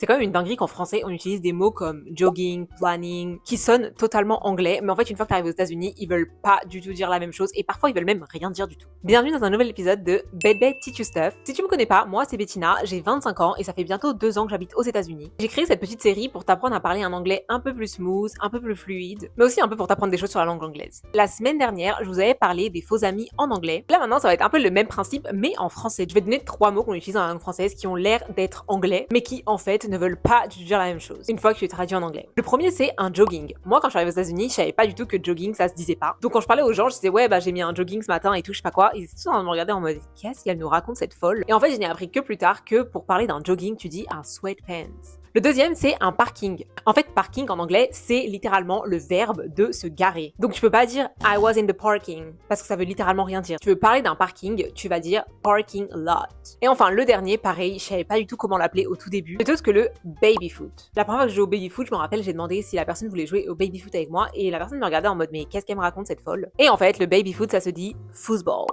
C'est quand même une dinguerie qu'en français, on utilise des mots comme jogging, planning, qui sonnent totalement anglais, mais en fait, une fois que tu arrives aux États-Unis, ils veulent pas du tout dire la même chose, et parfois, ils veulent même rien dire du tout. Bienvenue dans un nouvel épisode de Bed Teach You Stuff. Si tu me connais pas, moi, c'est Bettina, j'ai 25 ans, et ça fait bientôt 2 ans que j'habite aux États-Unis. J'ai créé cette petite série pour t'apprendre à parler un anglais un peu plus smooth, un peu plus fluide, mais aussi un peu pour t'apprendre des choses sur la langue anglaise. La semaine dernière, je vous avais parlé des faux amis en anglais. Là, maintenant, ça va être un peu le même principe, mais en français. Je vais te donner 3 mots qu'on utilise dans la langue française qui ont l'air d'être anglais, mais qui, en fait, ne veulent pas dire la même chose, une fois que tu es traduit en anglais. Le premier, c'est un jogging. Moi, quand je suis arrivée aux États-Unis, je savais pas du tout que jogging, ça se disait pas. Donc, quand je parlais aux gens, je disais, ouais, bah, j'ai mis un jogging ce matin et tout, je sais pas quoi. Ils étaient tous en train de me regarder en mode, qu'est-ce qu'elle nous raconte cette folle? Et en fait, je n'ai appris que plus tard que pour parler d'un jogging, tu dis un sweatpants. Le deuxième, c'est un parking. En fait, parking en anglais, c'est littéralement le verbe de se garer. Donc tu peux pas dire I was in the parking, parce que ça veut littéralement rien dire. Tu veux parler d'un parking, tu vas dire parking lot. Et enfin, le dernier, pareil, je savais pas du tout comment l'appeler au tout début. C'est autre que le baby foot. La première fois que je jouais au baby foot, je me rappelle, j'ai demandé si la personne voulait jouer au baby foot avec moi, et la personne me regardait en mode mais qu'est-ce qu'elle me raconte cette folle? Et en fait, le baby foot, ça se dit football.